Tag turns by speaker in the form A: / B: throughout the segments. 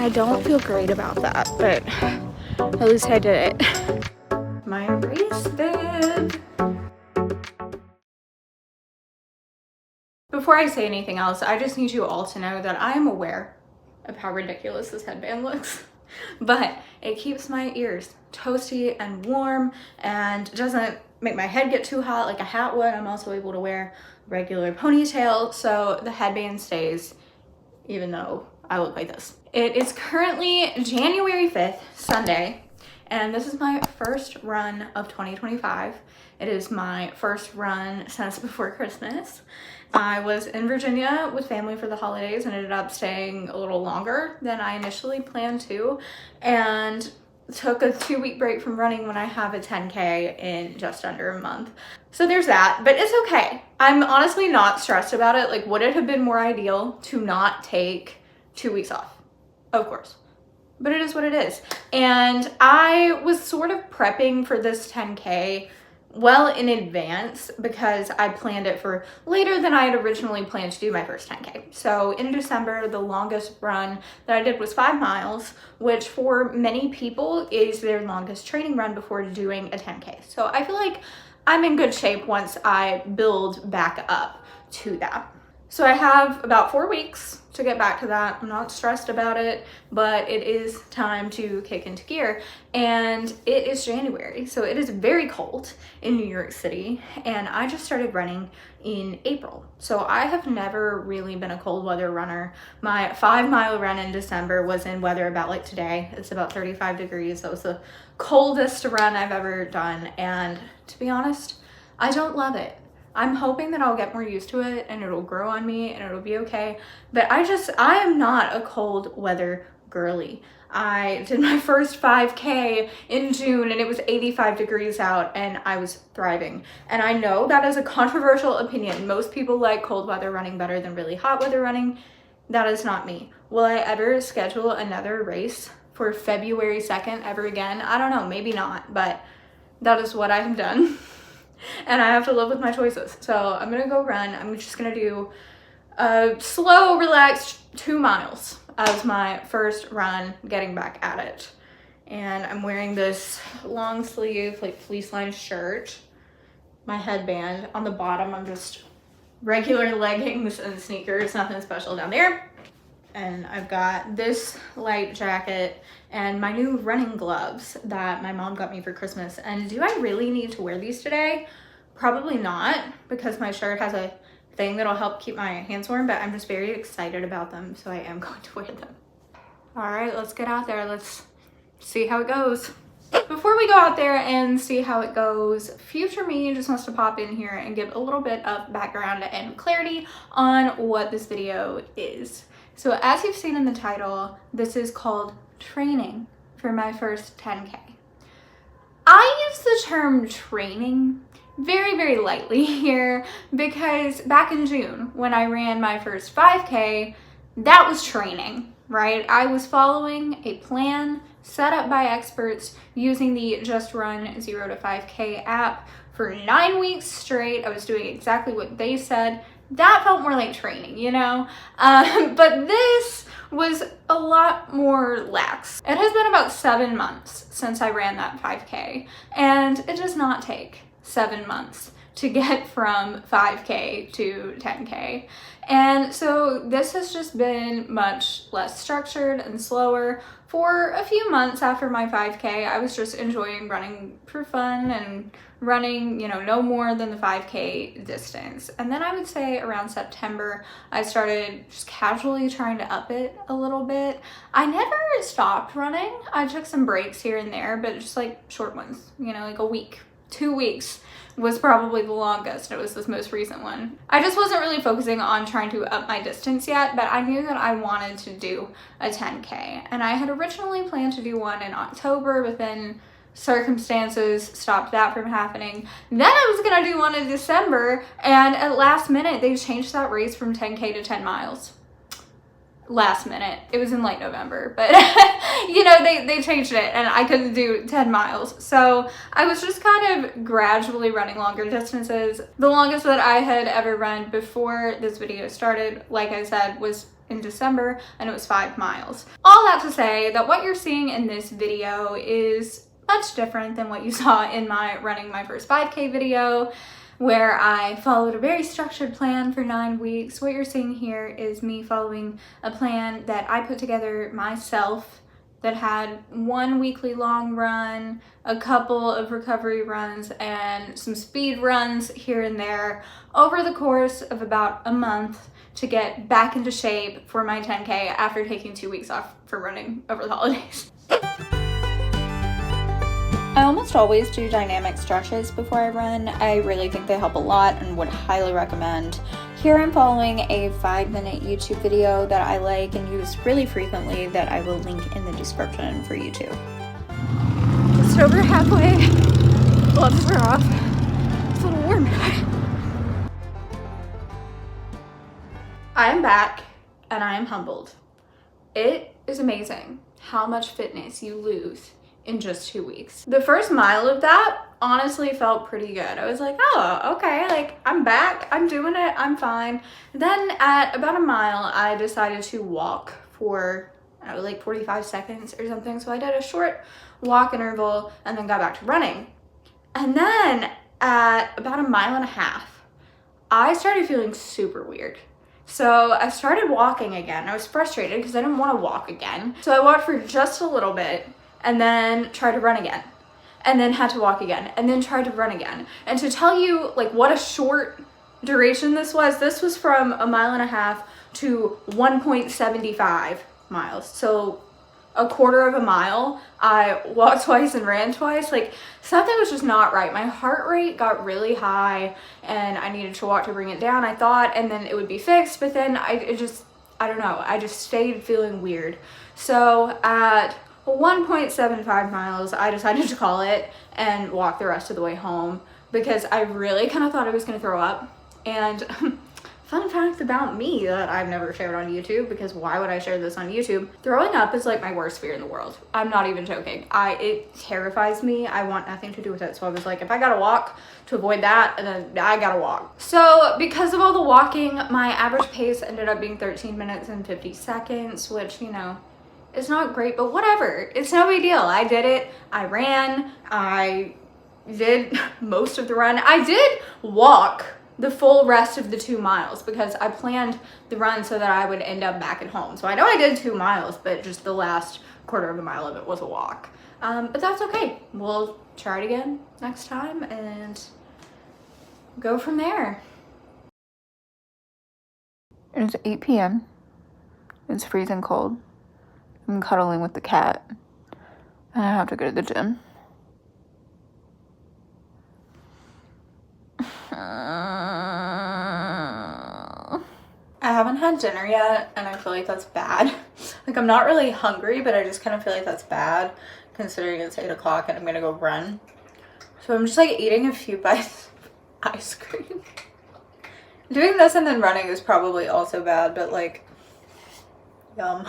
A: I don't feel great about that, but at least I did it. My race bib. Before I say anything else, I just need you all to know that I am aware of how ridiculous this headband looks, but it keeps my ears toasty and warm and doesn't make my head get too hot like a hat would. I'm also able to wear regular ponytail, so the headband stays even though I look like this. It is currently January 5th, Sunday, and this is my first run of 2025. It is my first run since before Christmas. I was in Virginia with family for the holidays and ended up staying a little longer than I initially planned to, and took a 2-week break from running when I have a 10K in just under a month. So there's that, but it's okay. I'm honestly not stressed about it. Like, would it have been more ideal to not take 2 weeks off? Of course, but it is what it is. And I was sort of prepping for this 10K well in advance because I planned it for later than I had originally planned to do my first 10K. So in December, the longest run that I did was 5 miles, which for many people is their longest training run before doing a 10K. So I feel like I'm in good shape once I build back up to that. So I have about 4 weeks to get back to that. I'm not stressed about it, but it is time to kick into gear. And it is January, so it is very cold in New York City, and I just started running in April. So I have never really been a cold weather runner. My 5-mile run in December was in weather about like today. It's about 35 degrees. That was the coldest run I've ever done, and to be honest, I don't love it. I'm hoping that I'll get more used to it and it'll grow on me and it'll be okay. But I am not a cold weather girly. I did my first 5K in June and it was 85 degrees out and I was thriving. And I know that is a controversial opinion. Most people like cold weather running better than really hot weather running. That is not me. Will I ever schedule another race for February 2nd ever again? I don't know, maybe not, but that is what I have done. And I have to live with my choices. So I'm gonna go run. I'm just gonna do a slow, relaxed 2 miles as my first run, getting back at it. And I'm wearing this long sleeve, like fleece lined shirt, my headband. On the bottom, I'm just regular leggings and sneakers, nothing special down there. And I've got this light jacket and my new running gloves that my mom got me for Christmas. And do I really need to wear these today? Probably not, because my shirt has a thing that'll help keep my hands warm, but I'm just very excited about them, so I am going to wear them. All right, let's get out there. Let's see how it goes. Before we go out there and see how it goes, future me just wants to pop in here and give a little bit of background and clarity on what this video is. So as you've seen in the title, this is called training for my first 10K. I use the term training very, very lightly here because back in June when I ran my first 5K, that was training, right? I was following a plan set up by experts using the Just Run 0 to 5K app for 9 weeks straight. I was doing exactly what they said. That felt more like training, you know? But this was a lot more lax. It has been about 7 months since I ran that 5K, and it does not take 7 months to get from 5K to 10K. And so this has just been much less structured and slower. For a few months after my 5K, I was just enjoying running for fun and running, you know, no more than the 5K distance. And then I would say around September, I started just casually trying to up it a little bit. I never stopped running. I took some breaks here and there, but just like short ones, you know, like a week, 2 weeks was probably the longest. It was this most recent one. I just wasn't really focusing on trying to up my distance yet, but I knew that I wanted to do a 10K. And I had originally planned to do one in October, but then circumstances stopped that from happening. Then I was gonna do one in December, and at last minute, they changed that race from 10K to 10 miles. Last minute. It was in late November, but you know, they changed it and I couldn't do 10 miles. So I was just kind of gradually running longer distances. The longest that I had ever run before this video started, like I said, was in December, and it was 5 miles. All that to say that what you're seeing in this video is much different than what you saw in my running my first 5K video, where I followed a very structured plan for 9 weeks. What you're seeing here is me following a plan that I put together myself that had 1 weekly long run, a couple of recovery runs, and some speed runs here and there over the course of about a month to get back into shape for my 10K after taking 2 weeks off for running over the holidays. I almost always do dynamic stretches before I run. I really think they help a lot and would highly recommend. Here I'm following a 5-minute YouTube video that I like and use really frequently that I will link in the description for you too. Just over halfway, gloves are off. It's a little warm today. I am back and I am humbled. It is amazing how much fitness you lose in just 2 weeks. The first mile of that honestly felt pretty good. I was like, oh, okay, like I'm back, I'm doing it, I'm fine. Then at about a mile, I decided to walk for, I don't know, like 45 seconds or something. So I did a short walk interval and then got back to running. And then at about a mile and a half, I started feeling super weird. So I started walking again. I was frustrated because I didn't want to walk again. So I walked for just a little bit and then tried to run again, and then had to walk again, and then tried to run again. And to tell you like what a short duration this was from a mile and a half to 1.75 miles. So a quarter of a mile, I walked twice and ran twice. Like something was just not right. My heart rate got really high and I needed to walk to bring it down, I thought, and then it would be fixed. But then I don't know, I just stayed feeling weird. So at 1.75 miles, I decided to call it and walk the rest of the way home because I really kind of thought I was going to throw up. And fun fact about me that I've never shared on YouTube, because why would I share this on YouTube? Throwing up is like my worst fear in the world. I'm not even joking. It terrifies me. I want nothing to do with it. So I was like, if I gotta walk to avoid that, then I gotta walk. So because of all the walking, my average pace ended up being 13 minutes and 50 seconds, which, you know, it's not great, but whatever. It's no big deal. I did it. I ran. I did most of the run. I did walk the full rest of the 2 miles because I planned the run so that I would end up back at home. So I know I did 2 miles, but just the last quarter of a mile of it was a walk. But that's okay. We'll try it again next time and go from there. It's 8 p.m. It's freezing cold. I'm cuddling with the cat, and I have to go to the gym. I haven't had dinner yet, and I feel like that's bad. Like, I'm not really hungry, but I just kind of feel like that's bad, considering it's 8 o'clock and I'm gonna go run. So I'm just like eating a few bites of ice cream. Doing this and then running is probably also bad, but like, yum.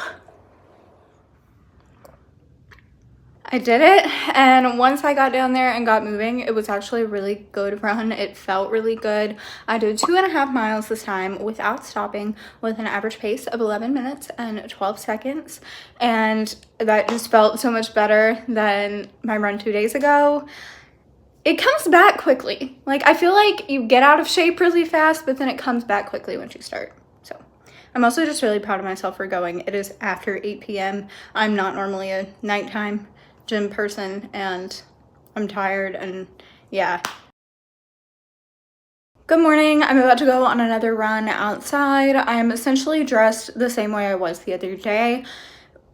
A: I did it, and once I got down there and got moving, it was actually a really good run. It felt really good. I did 2.5 miles this time without stopping, with an average pace of 11 minutes and 12 seconds, and that just felt so much better than my run 2 days ago. It comes back quickly. Like, I feel like you get out of shape really fast, but then it comes back quickly once you start. So I'm also just really proud of myself for going. It is after 8 p.m. I'm not normally a nighttime gym person, and I'm tired, and yeah. Good morning. I'm about to go on another run outside. I'm essentially dressed the same way I was the other day,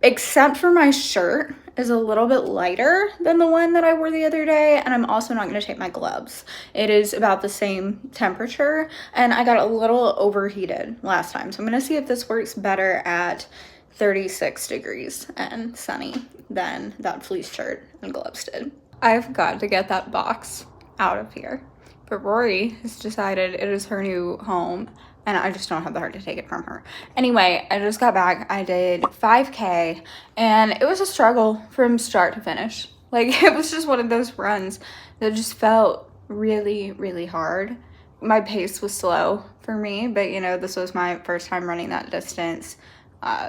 A: except for my shirt is a little bit lighter than the one that I wore the other day, and I'm also not going to take my gloves. It is about the same temperature, and I got a little overheated last time, so I'm going to see if this works better at 36 degrees and sunny than that fleece shirt and gloves did. I've got to get that box out of here, but Rory has decided it is her new home, and I just don't have the heart to take it from her. Anyway, I just got back. I did 5K, and it was a struggle from start to finish. Like, it was just one of those runs that just felt really, really hard. My pace was slow for me, but you know, this was my first time running that distance.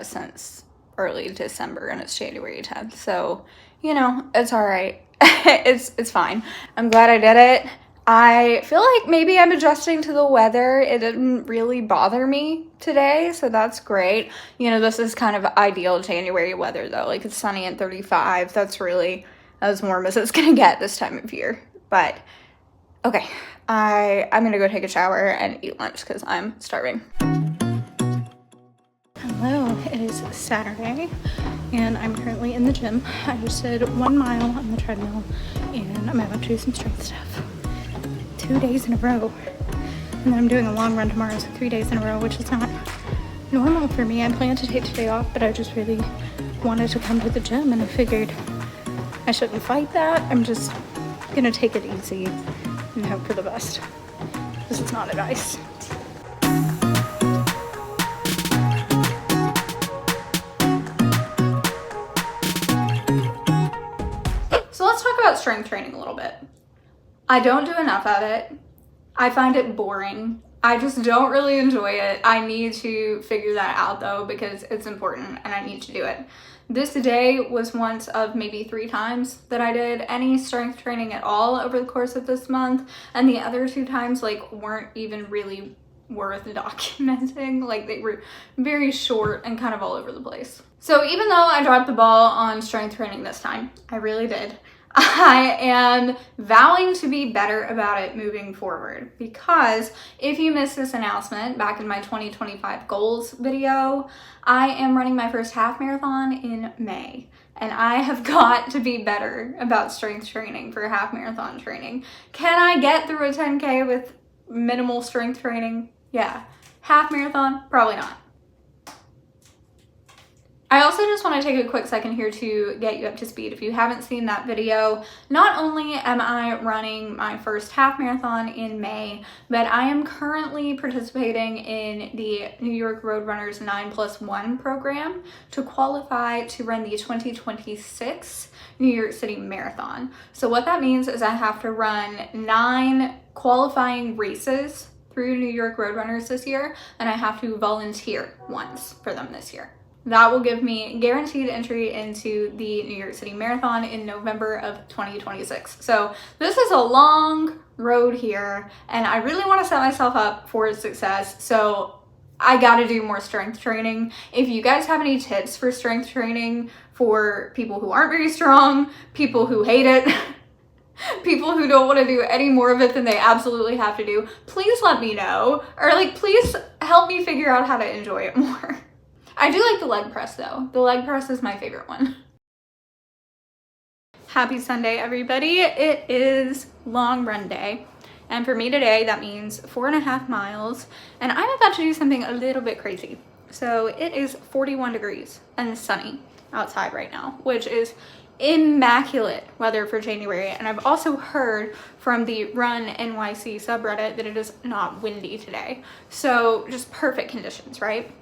A: since early December, and it's January 10th. So, you know, it's all right. It's fine. I'm glad I did it. I feel like maybe I'm adjusting to the weather. It didn't really bother me today, so that's great. You know, this is kind of ideal January weather though. Like, it's sunny at 35. That's really as warm as it's gonna get this time of year. But okay, I'm gonna go take a shower and eat lunch because I'm starving. Hello, it is Saturday and I'm currently in the gym. I just did 1 mile on the treadmill and I'm about to do some strength stuff. 2 days in a row. And then I'm doing a long run tomorrow, so 3 days in a row, which is not normal for me. I planned to take today off, but I just really wanted to come to the gym and I figured I shouldn't fight that. I'm just gonna take it easy and hope for the best. This is not advice. So let's talk about strength training a little bit. I don't do enough of it. I find it boring. I just don't really enjoy it. I need to figure that out though, because it's important and I need to do it. This day was once of maybe 3 times that I did any strength training at all over the course of this month. And the other 2 times like weren't even really worth documenting. Like, they were very short and kind of all over the place. So even though I dropped the ball on strength training this time, I really did, I am vowing to be better about it moving forward, because if you missed this announcement back in my 2025 goals video, I am running my first half marathon in May, and I have got to be better about strength training for half marathon training. Can I get through a 10K with minimal strength training? Yeah. Half marathon? Probably not. I also just want to take a quick second here to get you up to speed. If you haven't seen that video, not only am I running my first half marathon in May, but I am currently participating in the New York Roadrunners 9+1 program to qualify to run the 2026 New York City Marathon. So what that means is I have to run 9 qualifying races through New York Roadrunners this year, and I have to volunteer once for them this year. That will give me guaranteed entry into the New York City Marathon in November of 2026. So this is a long road here, and I really want to set myself up for success. So I got to do more strength training. If you guys have any tips for strength training for people who aren't very strong, people who hate it, people who don't want to do any more of it than they absolutely have to do, please let me know. Or like, please help me figure out how to enjoy it more. I do like the leg press though. The leg press is my favorite one. Happy Sunday, everybody. It is long run day. And for me today, that means 4.5 miles. And I'm about to do something a little bit crazy. So it is 41 degrees and sunny outside right now, which is immaculate weather for January. And I've also heard from the Run NYC subreddit that it is not windy today. So just perfect conditions, right?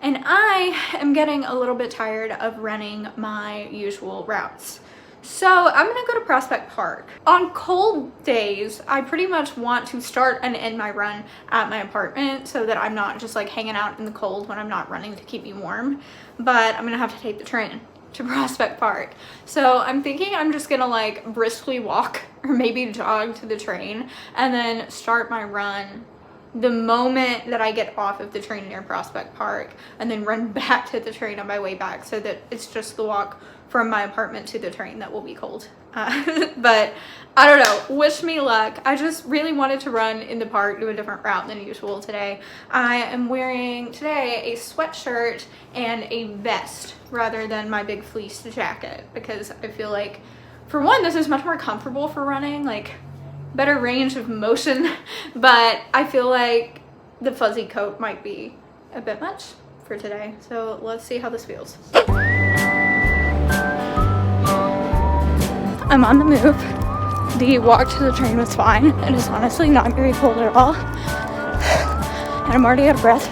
A: And I am getting a little bit tired of running my usual routes. So I'm gonna go to Prospect Park. On cold days, I pretty much want to start and end my run at my apartment so that I'm not just like hanging out in the cold when I'm not running to keep me warm. But I'm gonna have to take the train to Prospect Park. So I'm thinking I'm just gonna like briskly walk or maybe jog to the train and then start my run the moment that I get off of the train near Prospect Park, and then run back to the train on my way back, so that it's just the walk from my apartment to the train that will be cold. But I don't know, wish me luck. I just really wanted to run in the park, do a different route than usual today. I am wearing today a sweatshirt and a vest rather than my big fleece jacket, because I feel like, for one, this is much more comfortable for running, like better range of motion, but I feel like the fuzzy coat might be a bit much for today. So let's see how this feels. I'm on the move. The walk to the train was fine. It is honestly not very cold at all. And I'm already out of breath.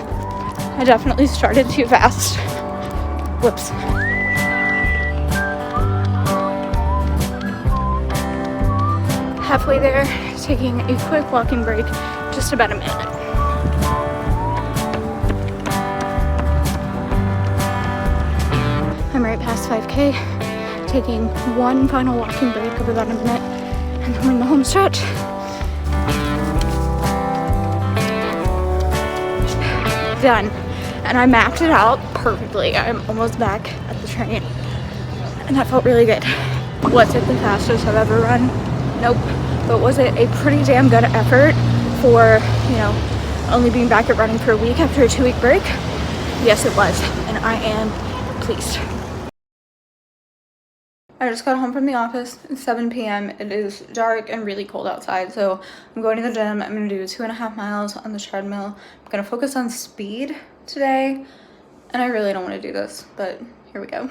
A: I definitely started too fast. Whoops. Halfway there, taking a quick walking break, just about a minute. right past 5K, taking one final walking break of about a minute, and then we're in the home stretch. Done. And I mapped it out perfectly. I'm almost back at the train, and that felt really good. Was it the fastest I've ever run? Nope. But was it a pretty damn good effort for, you know, only being back at running for a week after a 2-week break? Yes, it was, and I am pleased. I just got home from the office. It's 7 p.m. It is dark and really cold outside, so I'm going to the gym. I'm gonna do 2.5 miles on the treadmill. I'm gonna focus on speed today, and I really don't want to do this, but here we go.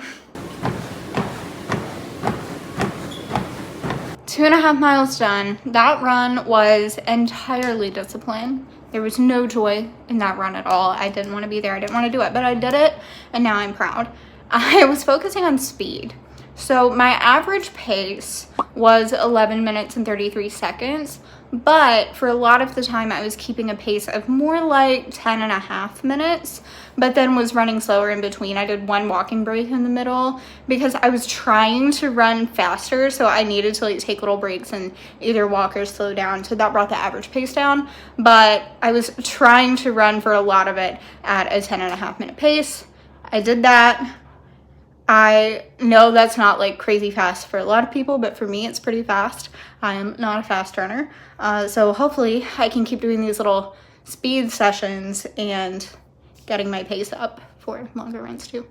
A: 2.5 miles done. That run was entirely discipline. There was no joy in that run at all. I didn't want to be there. I didn't want to do it, but I did it, and now I'm proud. I was focusing on speed. So my average pace was 11 minutes and 33 seconds, but for a lot of the time I was keeping a pace of more like 10.5 minutes, but then was running slower in between. I did one walking break in the middle because I was trying to run faster, so I needed to like take little breaks and either walk or slow down, so that brought the average pace down. But I was trying to run for a lot of it at a 10.5 minute pace. I did that. I know that's not like crazy fast for a lot of people, but for me it's pretty fast. I'm not a fast runner, so hopefully I can keep doing these little speed sessions and getting my pace up for longer runs too.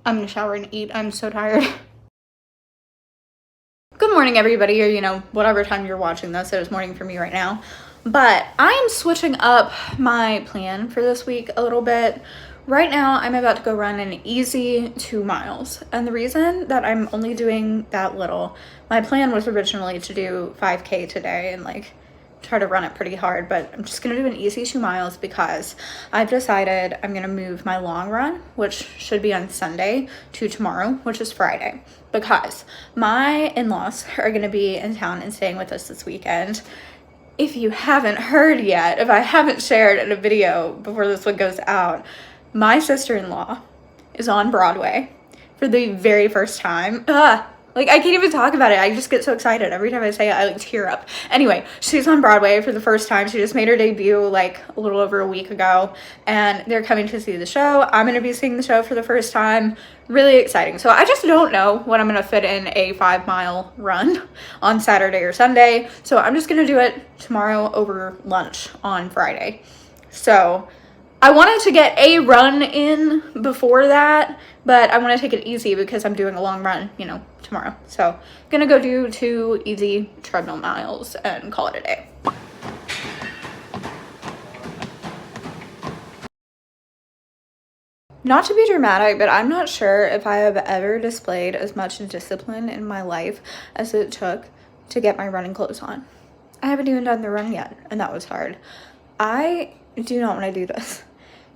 A: I'm gonna shower and eat. I'm so tired. Good morning, everybody, or you know, whatever time you're watching this. It is morning for me right now, but I am switching up my plan for this week a little bit. Right now, I'm about to go run an easy 2 miles. And the reason that I'm only doing that little, my plan was originally to do 5K today and like try to run it pretty hard, but I'm just gonna do an easy 2 miles because I've decided I'm gonna move my long run, which should be on Sunday, to tomorrow, which is Friday, because my in-laws are gonna be in town and staying with us this weekend. If you haven't heard yet, if I haven't shared in a video before this one goes out, my sister-in-law is on Broadway for the very first time. Like I can't even talk about it. I just get so excited. Every time I say it, I like tear up. Anyway, she's on Broadway for the first time. She just made her debut like a little over a week ago, and they're coming to see the show. I'm gonna be seeing the show for the first time. Really exciting. So I just don't know when I'm gonna fit in a 5-mile run on Saturday or Sunday. So I'm just gonna do it tomorrow over lunch on Friday. So I wanted to get a run in before that, but I want to take it easy because I'm doing a long run, you know, tomorrow. So I'm gonna go do 2 easy treadmill miles and call it a day. Not to be dramatic, but I'm not sure if I have ever displayed as much discipline in my life as it took to get my running clothes on. I haven't even done the run yet, and that was hard. I do not want to do this.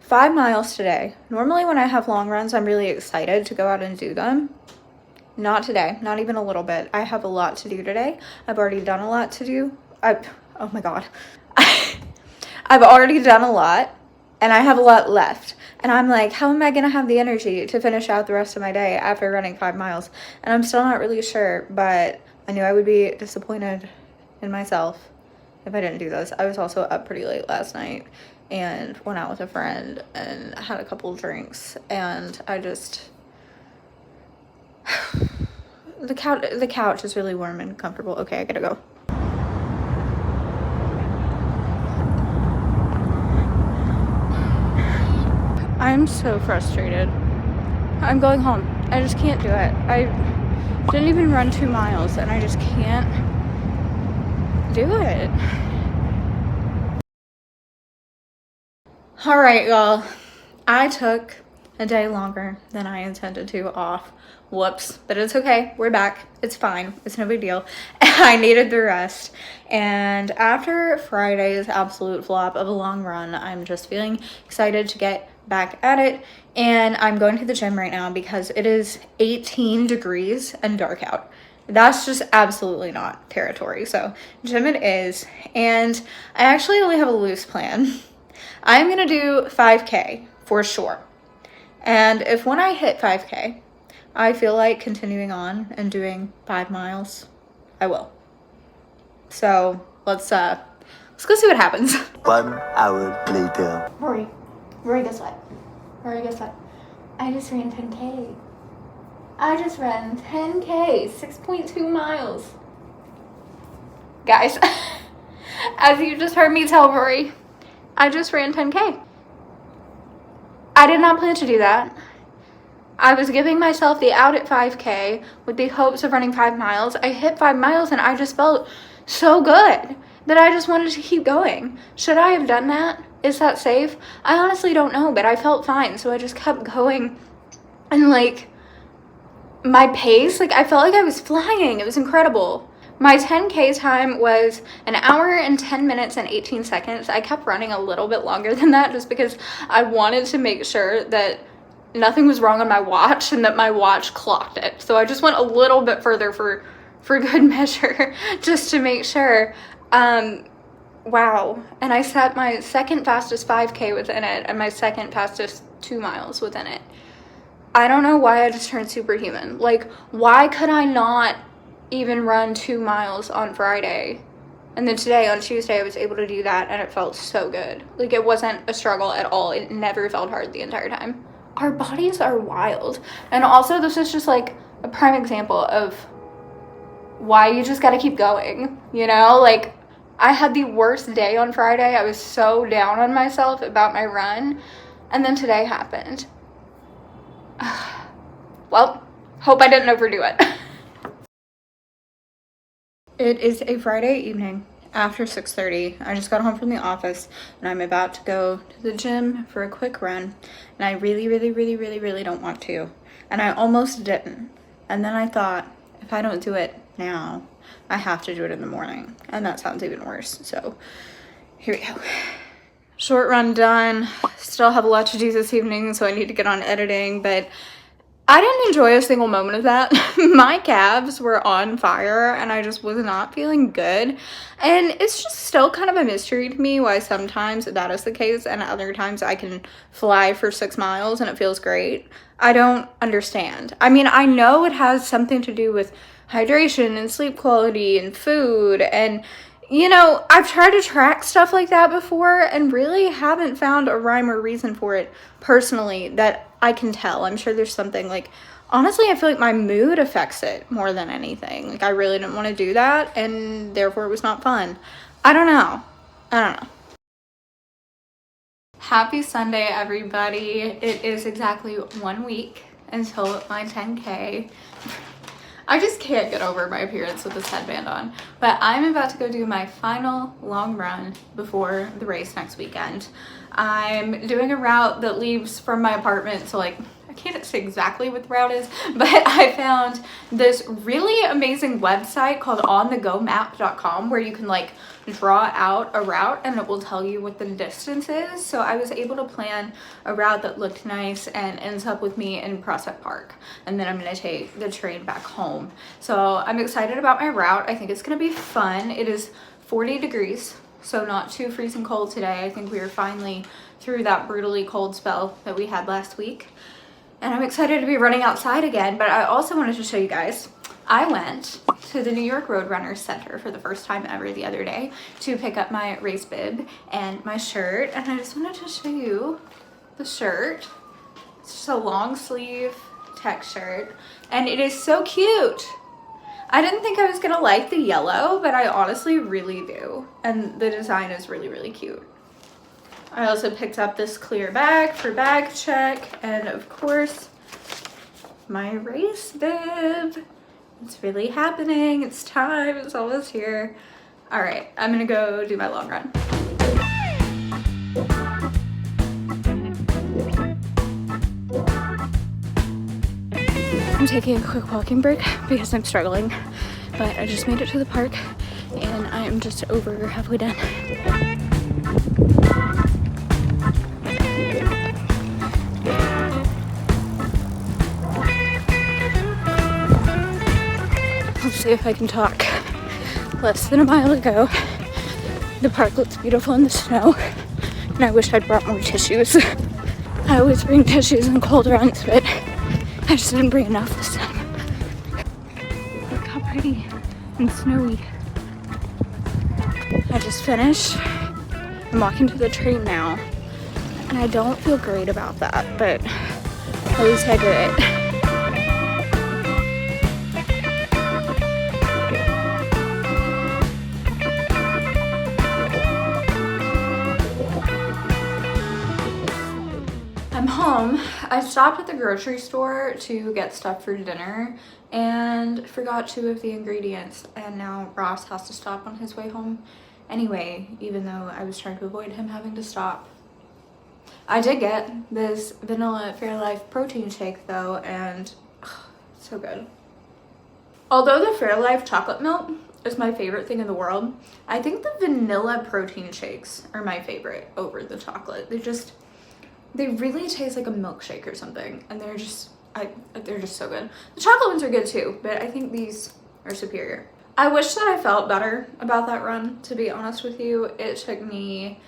A: 5 miles today. Normally when I have long runs, I'm really excited to go out and do them. Not today, not even a little bit. I have a lot to do today. I've already done a lot to do. Oh my God. I've already done a lot and I have a lot left. And I'm like, how am I gonna have the energy to finish out the rest of my day after running 5 miles? And I'm still not really sure, but I knew I would be disappointed in myself if I didn't do this. I was also up pretty late last night and went out with a friend and had a couple drinks, and I just the couch is really warm and comfortable. Okay, I gotta go. I'm so frustrated. I'm going home. I just can't do it. I didn't even run 2 miles and I just can't do it. All right, y'all. I took a day longer than I intended to off. Whoops, but it's okay. We're back. It's fine. It's no big deal. I needed the rest. And after Friday's absolute flop of a long run, I'm just feeling excited to get back at it. And I'm going to the gym right now because it is 18 degrees and dark out. That's just absolutely not territory. So gym it is. And I actually only have a loose plan. I'm going to do 5K for sure. And if when I hit 5K, I feel like continuing on and doing 5 miles, I will. So let's go see what happens.
B: 1 hour later.
A: Rory, guess what? I just ran 10K. I just ran 10K, 6.2 miles. Guys, as you just heard me tell Rory, I just ran 10K. I did not plan to do that. I was giving myself the out at 5K with the hopes of running 5 miles. I hit 5 miles and I just felt so good that I just wanted to keep going. Should I have done that? Is that safe? I honestly don't know, but I felt fine. So I just kept going. And like my pace, like I felt like I was flying. It was incredible. My 10K time was 1 hour and 10 minutes and 18 seconds. I kept running a little bit longer than that just because I wanted to make sure that nothing was wrong on my watch and that my watch clocked it. So I just went a little bit further for good measure just to make sure. Wow. And I set my second fastest 5K within it and my second fastest 2 miles within it. I don't know why I just turned superhuman. Like, why could I not even run 2 miles on Friday? And then today, on Tuesday, I was able to do that and it felt so good. Like, it wasn't a struggle at all. It never felt hard the entire time. Our bodies are wild. And also, this is just like a prime example of why you just gotta keep going, you know? Like, I had the worst day on Friday. I was so down on myself about my run. And then today happened. Well, hope I didn't overdo it. It is a Friday evening after 6:30. I just got home from the office and I'm about to go to the gym for a quick run. And I really don't want to. And I almost didn't. And then I thought, if I don't do it now, I have to do it in the morning. And that sounds even worse. So here we go. Short run done. Still have a lot to do this evening, so I need to get on editing, but I didn't enjoy a single moment of that. My calves were on fire and I just was not feeling good. And it's just still kind of a mystery to me why sometimes that is the case and other times I can fly for 6 miles and it feels great. I don't understand. I mean, I know it has something to do with hydration and sleep quality and food and, you know, I've tried to track stuff like that before and really haven't found a rhyme or reason for it personally that I can tell. I'm sure there's something like, honestly, I feel like my mood affects it more than anything. Like I really didn't want to do that and therefore it was not fun. I don't know. Happy Sunday, everybody. It is exactly 1 week until my 10K. I just can't get over my appearance with this headband on, but I'm about to go do my final long run before the race next weekend. I'm doing a route that leaves from my apartment, so like I can't say exactly what the route is, but I found this really amazing website called onthegomap.com where you can like draw out a route and it will tell you what the distance is. So I was able to plan a route that looked nice and ends up with me in Prospect Park, and then I'm gonna take the train back home. So I'm excited about my route. I think it's gonna be fun. It is 40 degrees, so not too freezing cold today. I think we are finally through that brutally cold spell that we had last week. And I'm excited to be running outside again, but I also wanted to show you guys, I went to the New York Roadrunners Center for the first time ever the other day to pick up my race bib and my shirt, and I just wanted to show you the shirt. It's just a long sleeve tech shirt, and it is so cute. I didn't think I was gonna like the yellow, but I honestly really do, and the design is really cute. I also picked up this clear bag for bag check, and of course, my race bib. It's really happening. It's time. It's almost here. All right, I'm gonna go do my long run. I'm taking a quick walking break because I'm struggling, but I just made it to the park and I am just over halfway done. Let's see if I can talk. Less than a mile to go. The park looks beautiful in the snow, and I wish I'd brought more tissues. I always bring tissues in cold runs, but I just didn't bring enough this time. Look how pretty and snowy. I just finished. I'm walking to the train now, and I don't feel great about that, but at least I did it. I'm home. I stopped at the grocery store to get stuff for dinner and forgot 2 of the ingredients, and now Ross has to stop on his way home anyway, even though I was trying to avoid him having to stop. I did get this vanilla Fairlife protein shake though, and so good. Although the Fairlife chocolate milk is my favorite thing in the world, I think the vanilla protein shakes are my favorite over the chocolate. They really taste like a milkshake or something, and they're just so good. The chocolate ones are good too, but I think these are superior. I wish that I felt better about that run, to be honest with you. It took me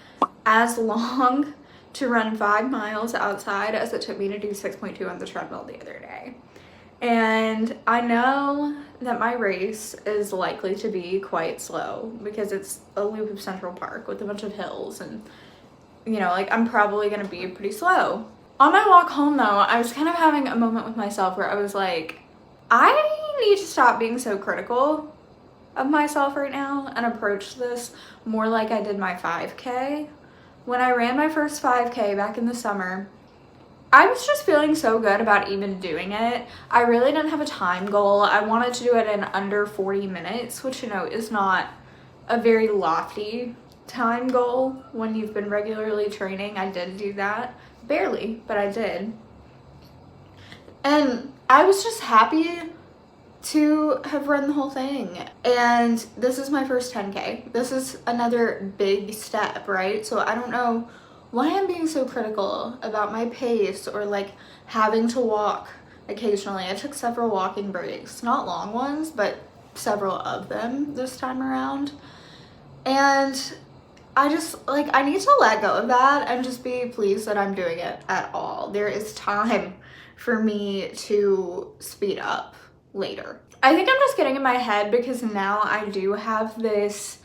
A: as long to run 5 miles outside as it took me to do 6.2 on the treadmill the other day. And I know that my race is likely to be quite slow because it's a loop of Central Park with a bunch of hills, and you know, like, I'm probably gonna be pretty slow. On my walk home though, I was kind of having a moment with myself where I was like, I need to stop being so critical of myself right now and approach this more like I did my 5K. When I ran my first 5K back in the summer, I was just feeling so good about even doing it. I really didn't have a time goal. I wanted to do it in under 40 minutes, which, you know, is not a very lofty time goal when you've been regularly training. I did do that. Barely, but I did. And I was just happy to have run the whole thing. And this is my first 10K. This is another big step, right? So I don't know why I'm being so critical about my pace or like having to walk occasionally. I took several walking breaks, not long ones, but several of them this time around. And I just, like, I need to let go of that and just be pleased that I'm doing it at all. There is time for me to speed up later. I think I'm just getting in my head because now I do have this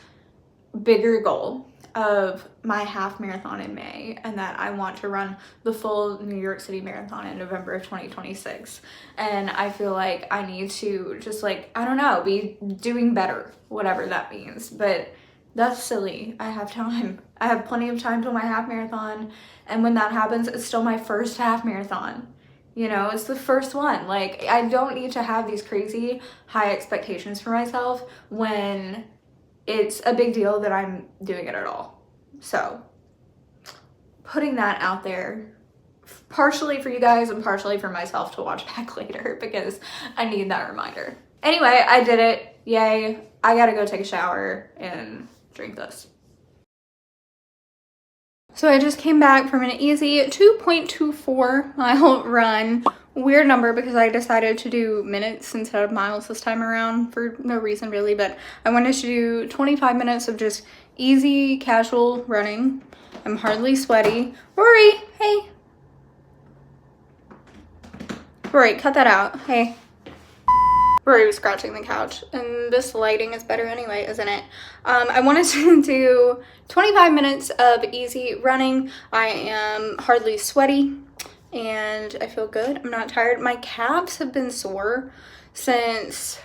A: bigger goal of my half marathon in May, and that I want to run the full New York City Marathon in November of 2026. And I feel like I need to just, like, I don't know, be doing better, whatever that means. But that's silly. I have time. I have plenty of time till my half marathon. And when that happens, it's still my first half marathon. You know, it's the first one. Like, I don't need to have these crazy high expectations for myself when it's a big deal that I'm doing it at all. So, putting that out there, partially for you guys and partially for myself to watch back later because I need that reminder. Anyway, I did it. Yay. I gotta go take a shower and drink this. So I just came back from an easy 2.24 mile run. Weird number because I decided to do minutes instead of miles this time around for no reason really, but I wanted to do 25 minutes of just easy casual running. I'm hardly sweaty. Rory, hey. Rory, cut that out. Hey. Rory was scratching the couch, and this lighting is better anyway, isn't it? I wanted to do 25 minutes of easy running. I am hardly sweaty, and I feel good. I'm not tired. My calves have been sore since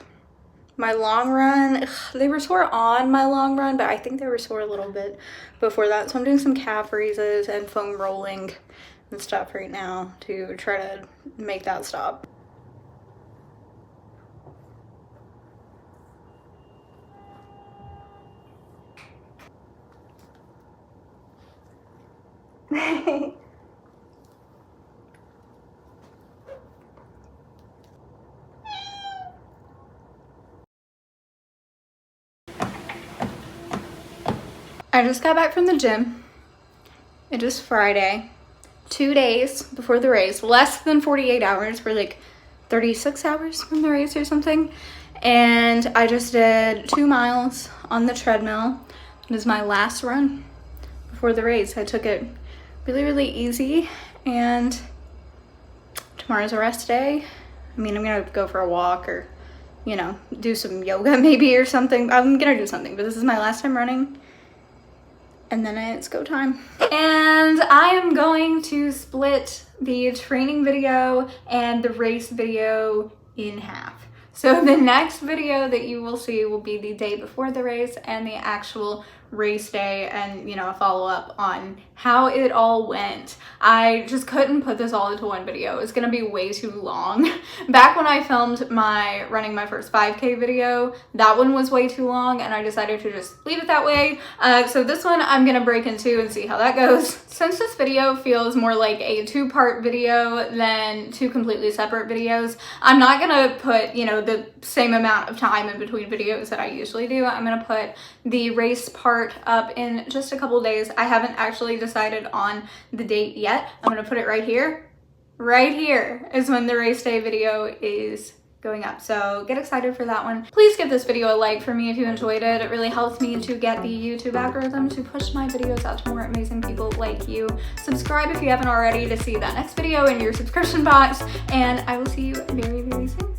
A: my long run. They were sore on my long run, but I think they were sore a little bit before that. So I'm doing some calf raises and foam rolling and stuff right now to try to make that stop. I just got back from the gym. It is Friday, 2 days before the race, less than 48 hours. We're like 36 hours from the race or something. And I just did 2 miles on the treadmill. It is my last run before the race. I took it really, really easy and tomorrow's a rest day. I mean, I'm gonna go for a walk or, you know, do some yoga maybe or something. I'm gonna do something, but this is my last time running. And then it's go time. And I am going to split the training video and the race video in half. So the next video that you will see will be the day before the race and the actual race day, and, you know, a follow-up on how it all went. I just couldn't put this all into one video. It's gonna be way too long. Back when I filmed my running my first 5K video, that one was way too long, and I decided to just leave it that way. So this one I'm gonna break into and see how that goes. Since this video feels more like a 2-part video than 2 completely separate videos, I'm not gonna put, you know, the same amount of time in between videos that I usually do. I'm gonna put the race part up in just a couple days. I haven't actually decided on the date yet. I'm gonna put it right here. Right here is when the race day video is going up. So get excited for that one. Please give this video a like for me if you enjoyed it. It really helps me to get the YouTube algorithm to push my videos out to more amazing people like you. Subscribe if you haven't already to see that next video in your subscription box, and I will see you very, very soon.